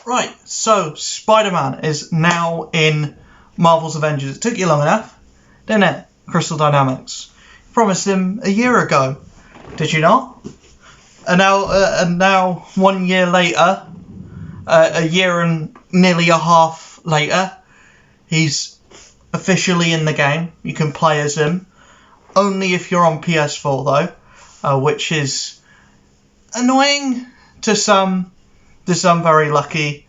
Right, so Spider-Man is now in Marvel's Avengers. It took you long enough, didn't it? Crystal Dynamics. Promised him a year ago, did you not? And now 1 year later, a year and nearly a half later, he's officially in the game. You can play as him. Only if you're on PS4 though, which is annoying to some very lucky.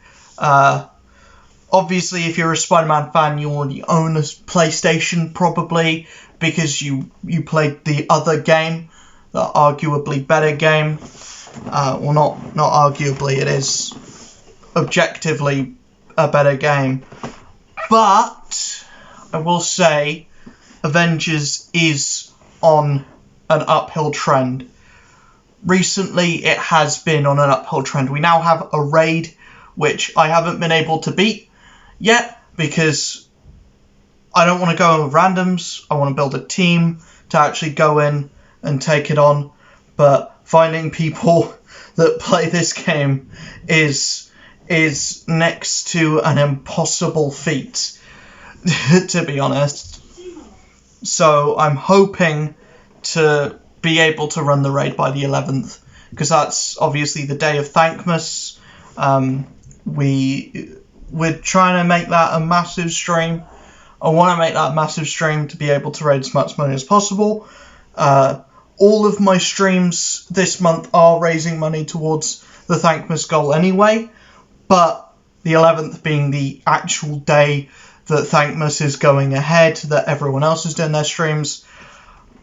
Obviously, if you're a Spider-Man fan, you already own a PlayStation probably, because you played the other game, the arguably better game. Well, not arguably, it is objectively a better game. But I will say, Avengers is on an uphill trend. Recently, it has been on an uphill trend. We now have a raid, which I haven't been able to beat yet, because I don't want to go in with randoms. I want to build a team to actually go in and take it on. But finding people that play this game is next to an impossible feat, to be honest. So I'm hoping to be able to run the raid by the 11th, because that's obviously the day of Thankmas. We're trying to make that a massive stream. I want to make that a massive stream to be able to raise as much money as possible. All of my streams this month are raising money towards the Thankmas goal anyway, but the 11th being the actual day that Thankmas is going ahead, that everyone else is doing their streams,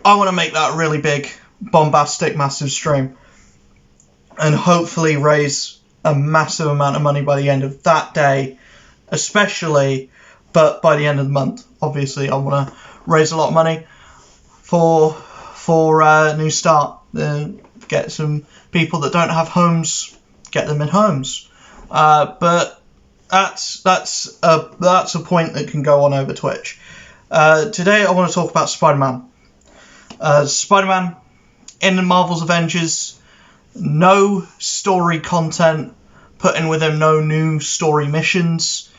I want to make that a really big, bombastic, massive stream, and hopefully raise a massive amount of money by the end of that day, especially, but by the end of the month, obviously, I want to raise a lot of money for a new start, get some people that don't have homes, get them in homes, but that's a point that can go on over Twitch. Today I want to talk about Spider-Man. Spider-Man in the Marvel's Avengers, no story content put in with him, no new story missions.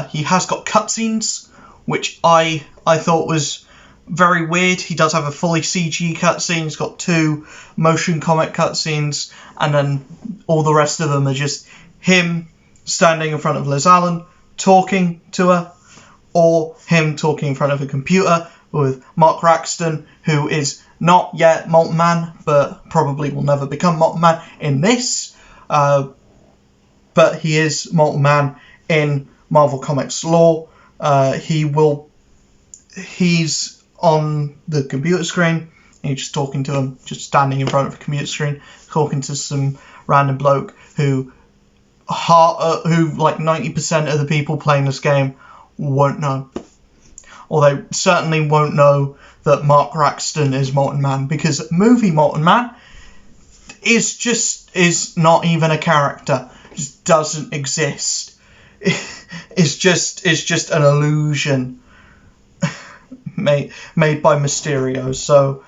He has got cutscenes, which I thought was very weird. He does have a fully CG cutscene. He's got 2 motion comic cutscenes, and then all the rest of them are just him standing in front of Liz Allen talking to her, or him talking in front of a computer with Mark Raxton, who is not yet Molten Man, but probably will never become Molten Man in this. But he is Molten Man in Marvel Comics lore. He's on the computer screen, and you're just talking to him, just standing in front of a computer screen, talking to some random bloke who like 90% of the people playing this game won't know. Or they certainly won't know that Mark Raxton is Molten Man, because movie Molten Man is not even a character. It just doesn't exist. It's just an illusion made by Mysterio. So,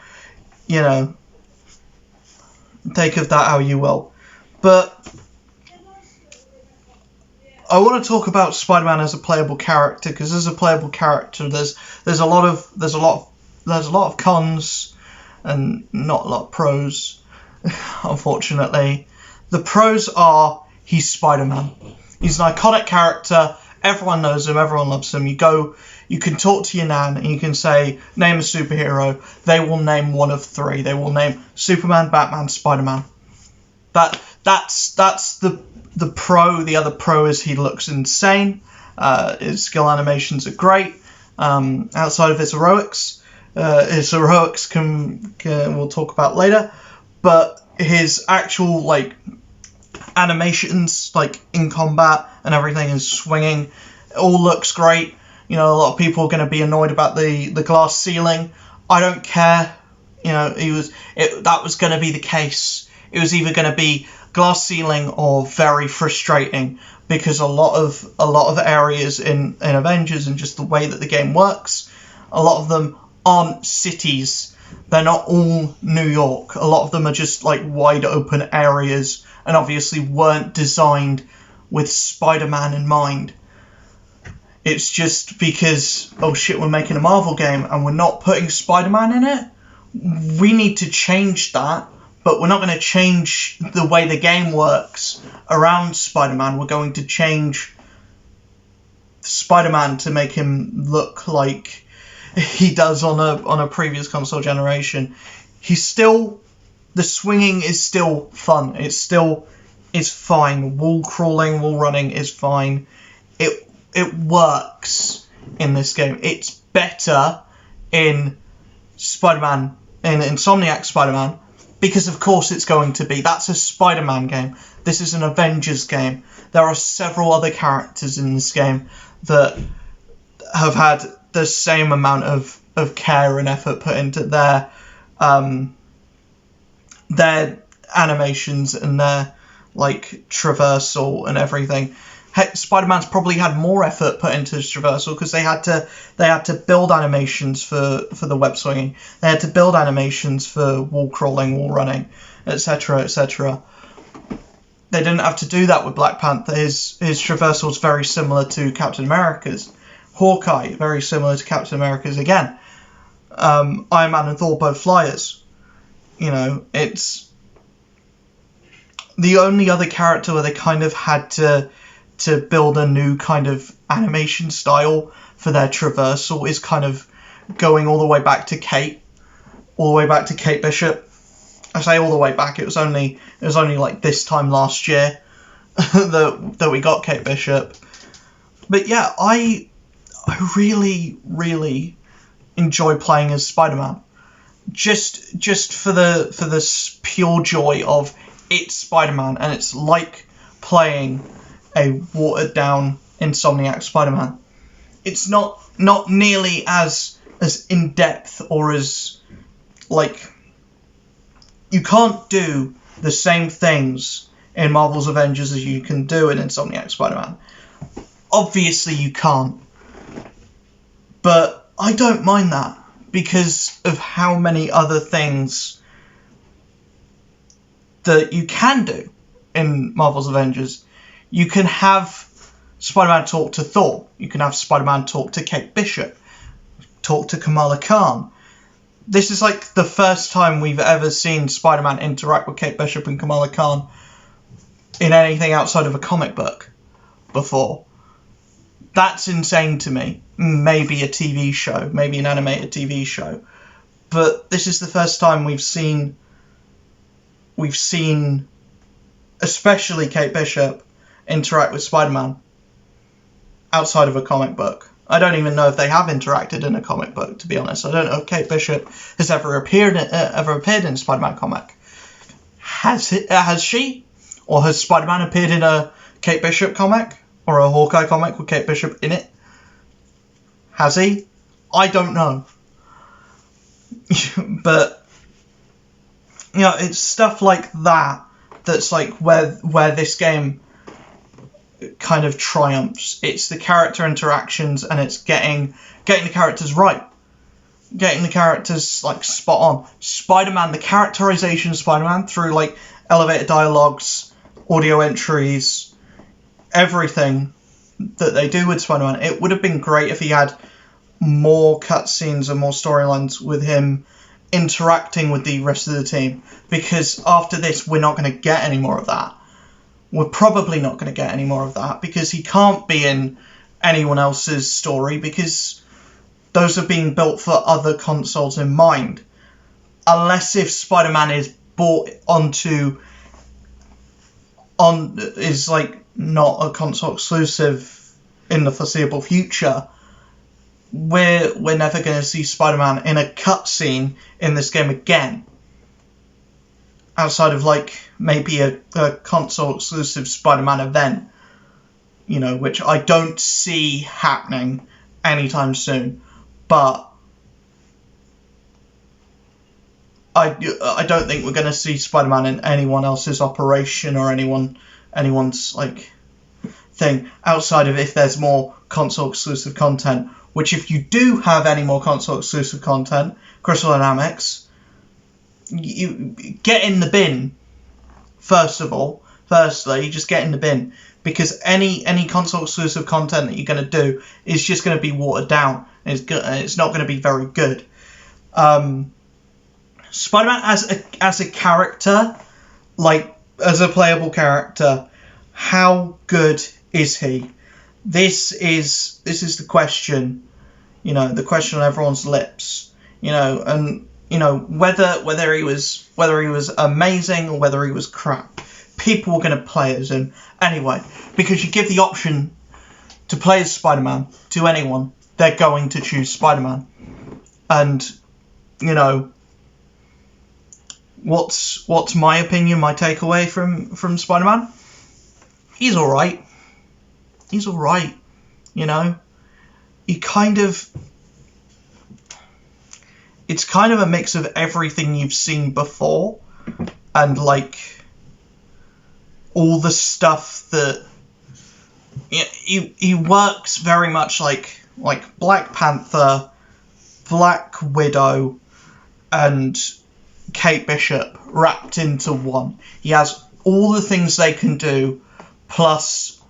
take of that how you will. But I want to talk about Spider-Man as a playable character, because as a playable character, there's a lot of cons and not a lot of pros, unfortunately. The pros are he's Spider-Man. He's an iconic character. Everyone knows him. Everyone loves him. You can talk to your nan and you can say, name a superhero. They will name one of 3. They will name Superman, Batman, Spider-Man. That's the pro. The other pro is he looks insane. His skill animations are great. Outside of his heroics we'll talk about later. But his actual animations, in combat and everything, is swinging. It all looks great. A lot of people are going to be annoyed about the glass ceiling. I don't care. That was going to be the case. It was either going to be glass ceiling or very frustrating, because a lot of areas in Avengers, and just the way that the game works, a lot of them aren't cities. They're not all New York. A lot of them are just wide open areas, and obviously weren't designed with Spider-Man in mind. It's just because, oh shit, we're making a Marvel game and we're not putting Spider-Man in it. We need to change that, but we're not going to change the way the game works around Spider-Man. We're going to change Spider-Man to make him look like he does on a previous console generation. The swinging is still fun. It's fine. Wall crawling, wall running is fine. It works in this game. It's better in Spider-Man, in Insomniac Spider-Man, because of course it's going to be. That's a Spider-Man game. This is an Avengers game. There are several other characters in this game that have had the same amount of care and effort put into their animations and their like traversal and everything. Spider-Man's probably had more effort put into his traversal because they had to build animations for the web swinging. They had to build animations for wall crawling, wall running, etc., etc. They didn't have to do that with Black Panther. His traversal is very similar to Captain America's. Hawkeye, very similar to Captain America's again. Iron Man and Thor both flyers. You know, it's the only other character where they kind of had to build a new kind of animation style for their traversal is kind of going all the way back to Kate Bishop. I say all the way back. It was only like this time last year that we got Kate Bishop. But yeah, I really, really enjoy playing as Spider-Man. Just for the pure joy of it's Spider-Man, and it's like playing a watered down Insomniac Spider-Man. It's not nearly as in depth or as like, you can't do the same things in Marvel's Avengers as you can do in Insomniac Spider-Man. Obviously you can't. But I don't mind that because of how many other things that you can do in Marvel's Avengers. You can have Spider-Man talk to Thor. You can have Spider-Man talk to Kate Bishop. Talk to Kamala Khan. This is like the first time we've ever seen Spider-Man interact with Kate Bishop and Kamala Khan in anything outside of a comic book before. That's insane to me. Maybe a TV show, maybe an animated TV show. But this is the first time we've seen especially Kate Bishop interact with Spider-Man outside of a comic book. I don't even know if they have interacted in a comic book, to be honest. I don't know if Kate Bishop has ever appeared in a Spider-Man comic. Has she? Or has Spider-Man appeared in a Kate Bishop comic? Or a Hawkeye comic with Kate Bishop in it? Has he? I don't know. But, you know, it's stuff like that that's like where this game kind of triumphs. It's the character interactions, and it's getting the characters right. Getting the characters like spot on. Spider-Man, the characterization of Spider-Man through like elevated dialogues, audio entries, everything that they do with Spider-Man. It would have been great if he had more cutscenes and more storylines with him interacting with the rest of the team, because after this we're not going to get any more of that. We're probably not going to get any more of that because he can't be in anyone else's story, because those are being built for other consoles in mind. Unless if Spider-Man is bought is like not a console exclusive in the foreseeable future, we're never going to see Spider-Man in a cutscene in this game again. Outside of like maybe a console exclusive Spider-Man event, you know, which I don't see happening anytime soon. But I don't think we're going to see Spider-Man in anyone else's operation or anyone's like thing, outside of if there's more console exclusive content. Which, if you do have any more console exclusive content, Crystal Dynamics, you get in the bin. Firstly, just get in the bin, because any console exclusive content that you're going to do is just going to be watered down. It's not going to be very good. Spider-Man as a character, like as a playable character, how good is he? This is the question, the question on everyone's lips, and whether he was amazing or whether he was crap. People were going to play as him anyway, because you give the option to play as Spider-Man to anyone, they're going to choose Spider-Man. And what's my opinion, my takeaway from Spider-Man? He's all right. He's all right. He kind of. It's kind of a mix of everything you've seen before, and like all the stuff that he works very much like Black Panther, Black Widow, and Kate Bishop wrapped into one. He has all the things they can do, plus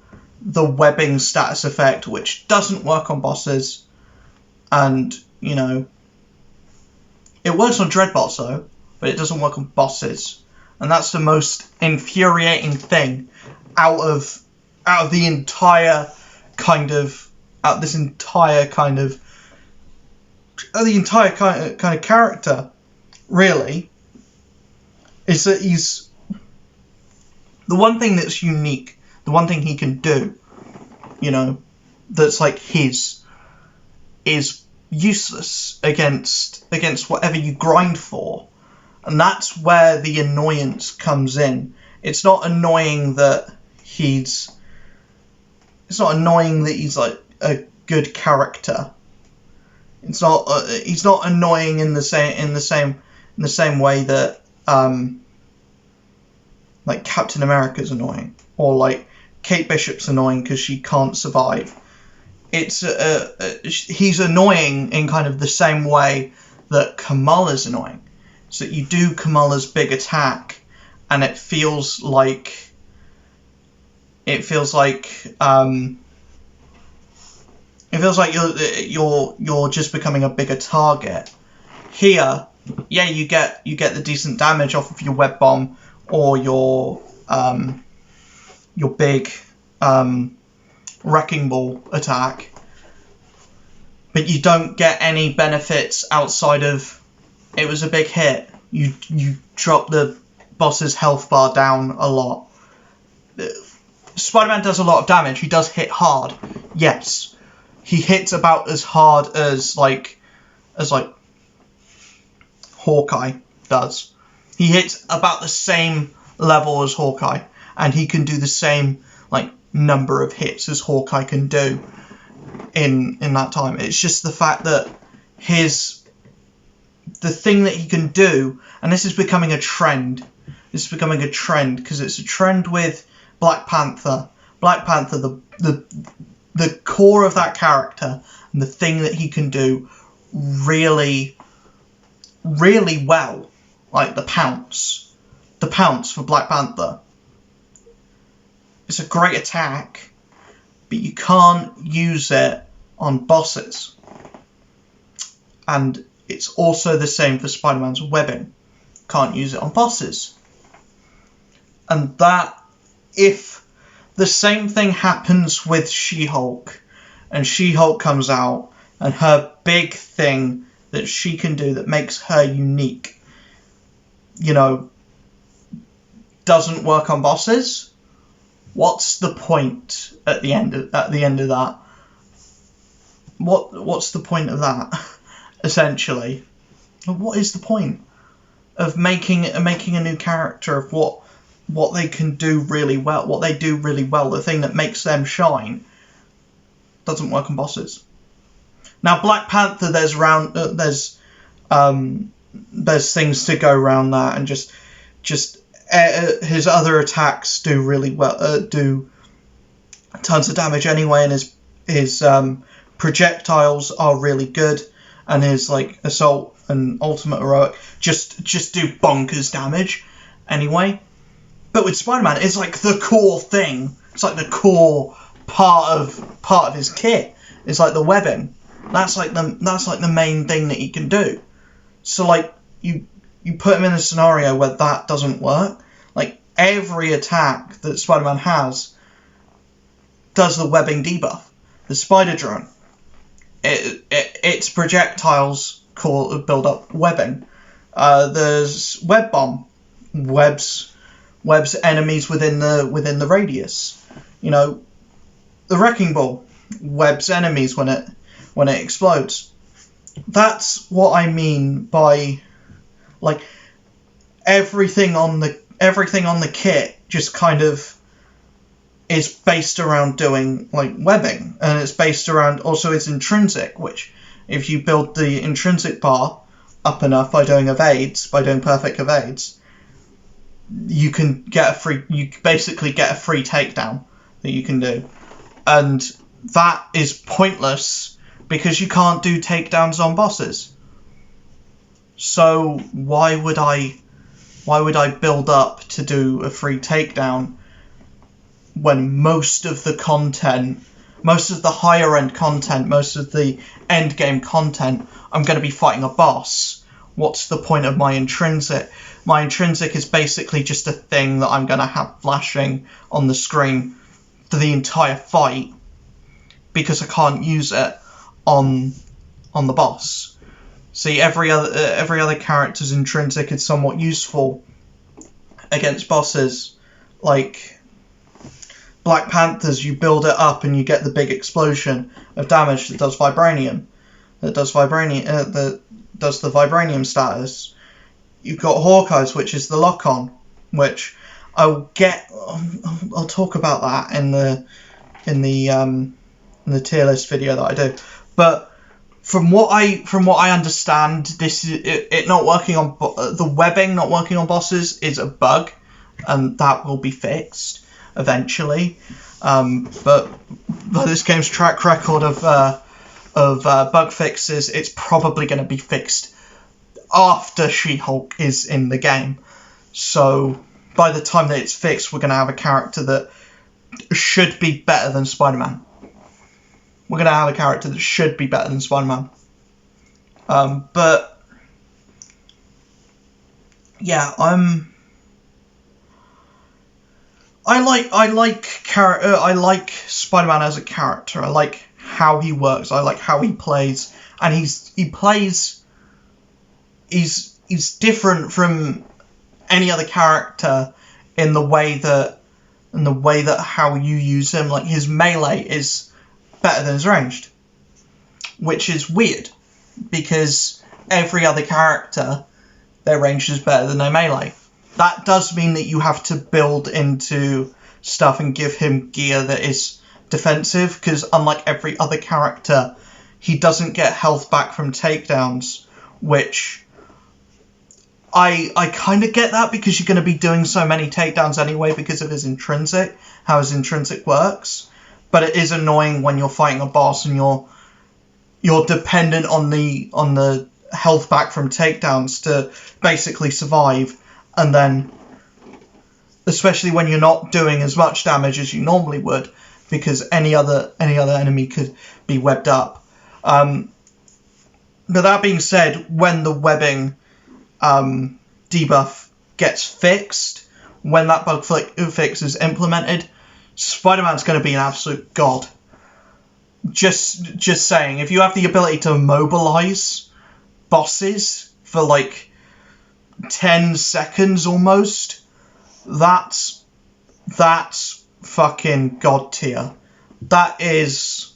the webbing status effect, which doesn't work on bosses, and it works on Dreadbots though, but it doesn't work on bosses, and that's the most infuriating thing out of the entire kind of character, really, is that he's the one thing that's unique, the one thing he can do, that's like his, is useless against whatever you grind for. And that's where the annoyance comes in. It's not annoying that he's like a good character. It's not he's not annoying in the same way that like Captain America's annoying, or like Kate Bishop's annoying because she can't survive. He's annoying in kind of the same way that Kamala's annoying. So you do Kamala's big attack, and it feels like you're just becoming a bigger target. Here, yeah, you get the decent damage off of your web bomb or your big wrecking ball attack, but you don't get any benefits outside of it was a big hit. You drop the boss's health bar down a lot. Spider-Man does a lot of damage. He does hit hard. Yes, he hits about as hard as Hawkeye does. He hits about the same level as Hawkeye, and he can do the same number of hits as Hawkeye can do in that time. It's just the fact that the thing that he can do, and this is becoming a trend. This is becoming a trend because it's a trend with Black Panther. Black Panther, the core of that character and the thing that he can do really, really well, like the pounce for Black Panther. It's a great attack, but you can't use it on bosses. And it's also the same for Spider-Man's webbing. Can't use it on bosses. And that, if the same thing happens with She-Hulk, and She-Hulk comes out, and her big thing that she can do that makes her unique, doesn't work on bosses, what's the point at the end of that? What's the point of that? Essentially, what is the point of making a new character of what they can do really well, what they do really well, the thing that makes them shine, doesn't work on bosses. Now, Black Panther, there's things to go around that, and just his other attacks do really well, do tons of damage anyway, and his projectiles are really good, and his assault and ultimate heroic just do bonkers damage anyway. But with Spider-Man, it's the core thing It's like the core part of his kit. It's like the webbing. That's like the main thing that he can do. So like you put him in a scenario where that doesn't work. Like every attack that Spider-Man has does the webbing debuff. The spider drone, its projectiles build up webbing. There's web bomb, webs enemies within the radius. You know, the wrecking ball webs enemies when it explodes. That's what I mean by like everything on the kit just kind of is based around doing like webbing, and it's based around also its intrinsic, which if you build the intrinsic bar up enough by doing perfect evades, you basically get a free takedown that you can do. And that is pointless because you can't do takedowns on bosses. So why would I build up to do a free takedown when most of the higher end content, most of the end game content, I'm going to be fighting a boss? What's the point of my intrinsic? My intrinsic is basically just a thing that I'm going to have flashing on the screen for the entire fight because I can't use it on the boss. See, every other character's intrinsic is somewhat useful against bosses. Like Black Panther's, you build it up and you get the big explosion of damage that does vibranium. That does the vibranium status. You've got Hawkeye's, which is the lock-on, which I'll talk about that in the tier list video that I do. But from what I understand, this is it not working on the webbing not working on bosses is a bug, and that will be fixed eventually. But by this game's track record of bug fixes, it's probably going to be fixed after She-Hulk is in the game. So by the time that it's fixed, we're going to have a character that should be better than Spider-Man. We're going to have a character that should be better than Spider-Man. But yeah, I like Spider-Man as a character. I like how he works. I like how he plays, and he's different from any other character in the way that how you use him. Like his melee is better than his ranged, which is weird because every other character, their ranged is better than their melee. That does mean that you have to build into stuff and give him gear that is defensive, because unlike every other character, he doesn't get health back from takedowns, which I kind of get that because you're going to be doing so many takedowns anyway because of his intrinsic, how his intrinsic works. But it is annoying when you're fighting a boss and you're dependent on the health back from takedowns to basically survive, and then especially when you're not doing as much damage as you normally would because any other enemy could be webbed up. But that being said, when the webbing debuff gets fixed, when that bug fix is implemented, Spider-Man's going to be an absolute god. Just saying, if you have the ability to mobilize bosses for like 10 seconds almost, that's fucking god tier. That is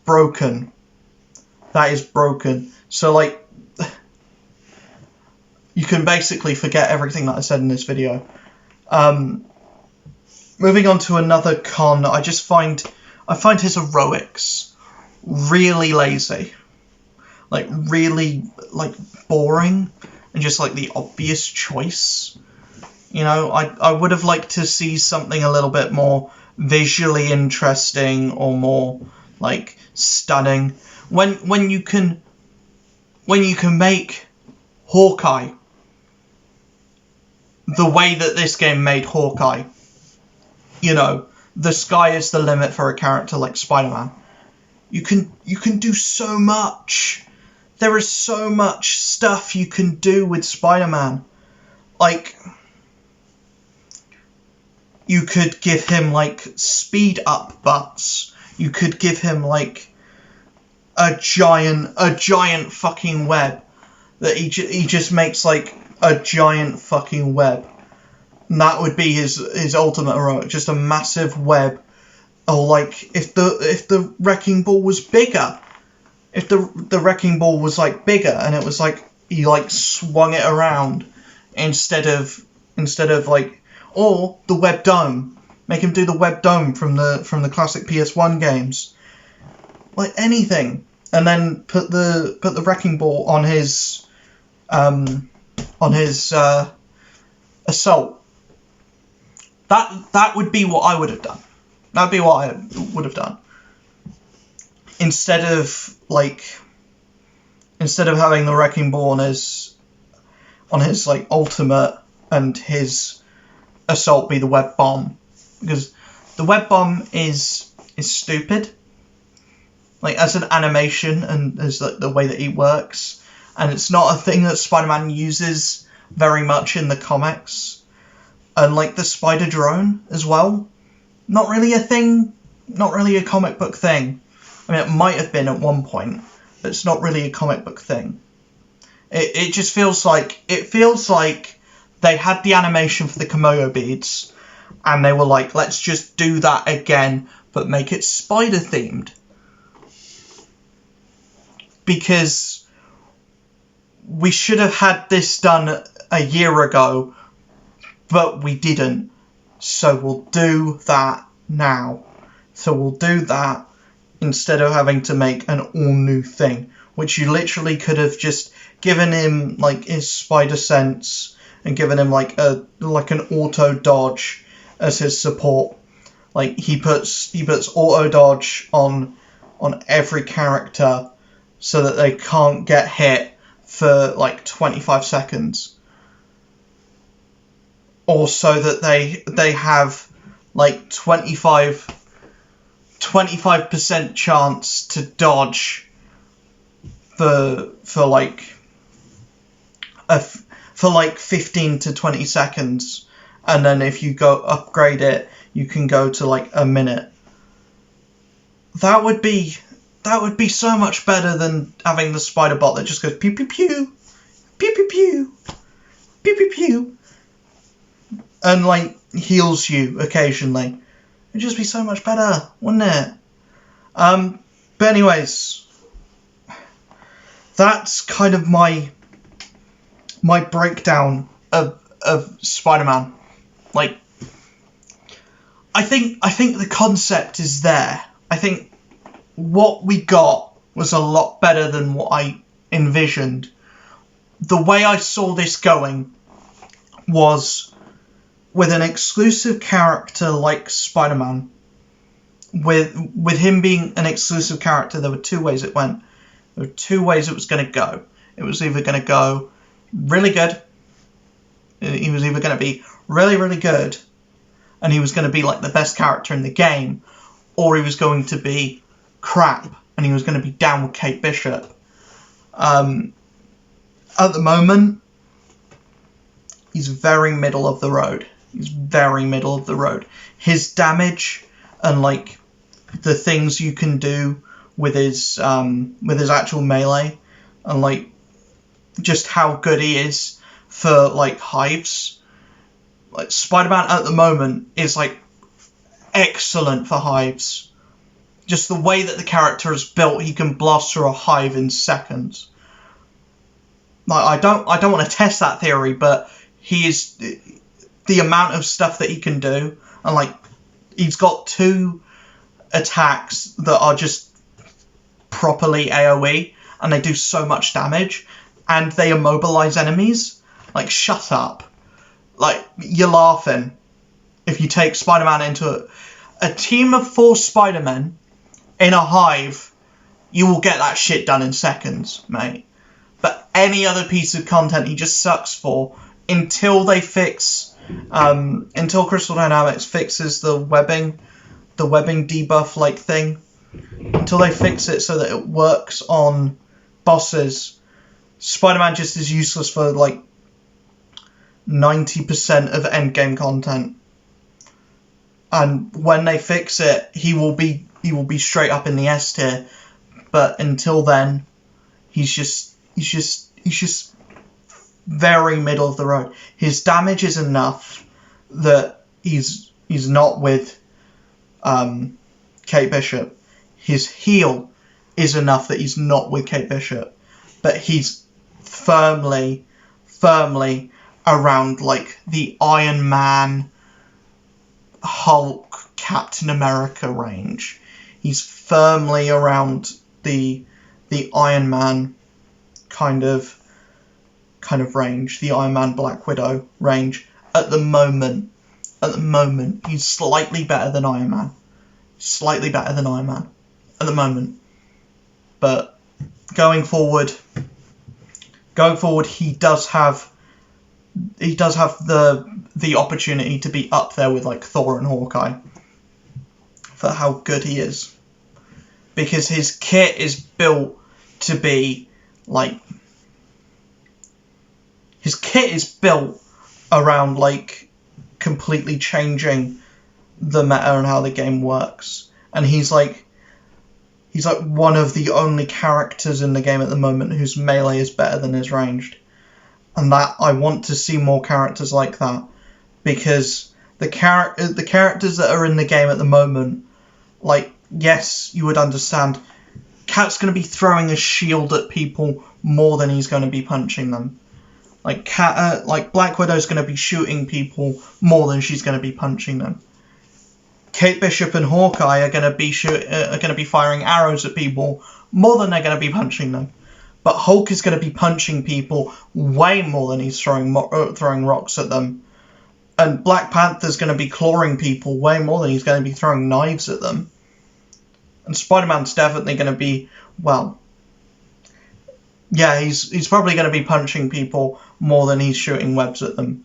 broken. That is broken. So like, you can basically forget everything that I said in this video. Moving on to another con, I find his heroics really lazy. Like, really, like, boring, and just, like, the obvious choice. You know, I would have liked to see something a little bit more visually interesting, or more, like, stunning. When you can make Hawkeye the way that this game made Hawkeye, you know, the sky is the limit for a character like Spider-Man. You can do so much. There is so much stuff you can do with Spider-Man. Like, you could give him, like, speed up butts. You could give him, like, a giant fucking web. That he just makes, like, a giant fucking web. And that would be his ultimate heroic. Just a massive web. Or, like, if the wrecking ball was bigger. If the wrecking ball was, like, bigger, and it was, like, he, like, swung it around instead of like, or the web dome. Make him do the web dome from the classic PS1 games. Like, anything. And then put the wrecking ball on his assault. That would be what I would have done. That would be what I would have done. Instead of having the wrecking ball on his like ultimate and his assault be the web bomb, because the web bomb is stupid, like as an animation and as like the way that he works, and it's not a thing that Spider-Man uses very much in the comics. And like the spider drone as well, not really a thing, not really a comic book thing. I mean, it might have been at one point, but it's not really a comic book thing. It just feels like they had the animation for the Komodo beads, and they were like, let's just do that again, but make it spider themed. Because we should have had this done a year ago, but we didn't. So we'll do that now. So we'll do that instead of having to make an all-new thing, which you literally could have just given him like his spider sense and given him like an auto dodge as his support. Like he puts auto dodge on every character so that they can't get hit for like 25 seconds. Or so that they have like 25% chance to dodge for like 15 to 20 seconds, and then if you go upgrade it, you can go to like a minute. That would be so much better than having the spider bot that just goes pew pew pew, pew pew pew, pew pew pew, and like heals you occasionally. It'd just be so much better, wouldn't it? But anyways, that's kind of my breakdown of Spider-Man. Like, I think the concept is there. I think what we got was a lot better than what I envisioned. The way I saw this going was with an exclusive character like Spider-Man. With him being an exclusive character, there were two ways it went. There were two ways it was going to go. It was either going to go really good. He was either going to be really, really good, and he was going to be like the best character in the game, or he was going to be crap, and he was going to be down with Kate Bishop. At the moment, he's very middle of the road. He's very middle of the road. His damage and like the things you can do with his actual melee, and like just how good he is for like hives. Like Spider-Man at the moment is like excellent for hives. Just the way that the character is built, he can blast through a hive in seconds. Like I don't want to test that theory, but he is the amount of stuff that he can do, and like he's got two attacks that are just properly AoE, and they do so much damage, and they immobilize enemies. Like, shut up. Like, you're laughing. If you take Spider-Man into a team of 4 Spider-Men in a hive, you will get that shit done in seconds, mate. But any other piece of content he just sucks for until they fix Until Crystal Dynamics fixes the webbing debuff like thing, until they fix it so that it works on bosses, Spider-Man just is useless for like 90% of endgame content. And when they fix it, he will be straight up in the S tier. But until then, he's just very middle of the road. His damage is enough that he's not with Kate Bishop. His heal is enough that he's not with Kate Bishop. But he's firmly around like the Iron Man, Hulk, Captain America range. He's firmly around the Iron Man kind of range, the Iron Man Black Widow range. At the moment, he's slightly better than Iron Man. At the moment. But going forward, he does have the opportunity to be up there with like Thor and Hawkeye for how good he is, because his kit is built to be like, his kit is built around like completely changing the meta and how the game works, and he's like one of the only characters in the game at the moment whose melee is better than his ranged. And that I want to see more characters like that, because the characters that are in the game at the moment, like, yes, you would understand, Cat's going to be throwing a shield at people more than he's going to be punching them. Like Black Widow's going to be shooting people more than she's going to be punching them. Kate Bishop and Hawkeye are going to be firing arrows at people more than they're going to be punching them. But Hulk is going to be punching people way more than he's throwing rocks at them. And Black Panther's going to be clawing people way more than he's going to be throwing knives at them. And Spider-Man's definitely going to be, well, yeah, he's probably going to be punching people more than he's shooting webs at them.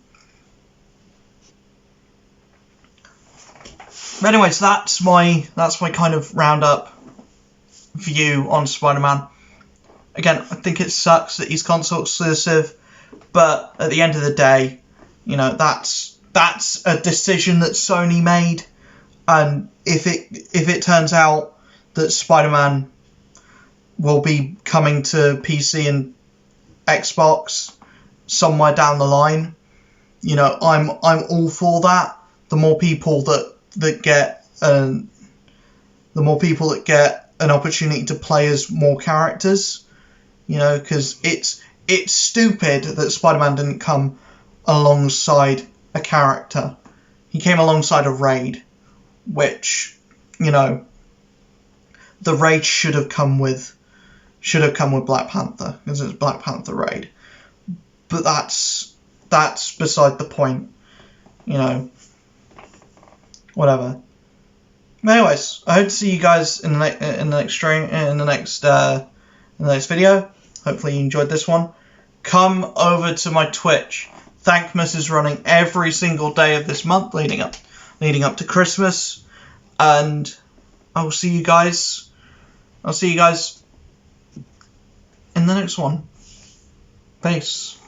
But anyways, that's my kind of roundup view on Spider-Man. Again, I think it sucks that he's console exclusive, but at the end of the day, you know, that's a decision that Sony made, and if it turns out that Spider-Man will be coming to PC and Xbox somewhere down the line, you know, I'm all for that. The more people that get an opportunity to play as more characters. You know, because it's stupid that Spider-Man didn't come alongside a character. He came alongside a raid, which, you know, the raid should have come with Black Panther, because it's Black Panther raid. But that's beside the point. You know, whatever. Anyways, I hope to see you guys in the next stream, in the next video. Hopefully you enjoyed this one. Come over to my Twitch. Thankmas is running every single day of this month leading up to Christmas, and I'll see you guys in the next one. Peace.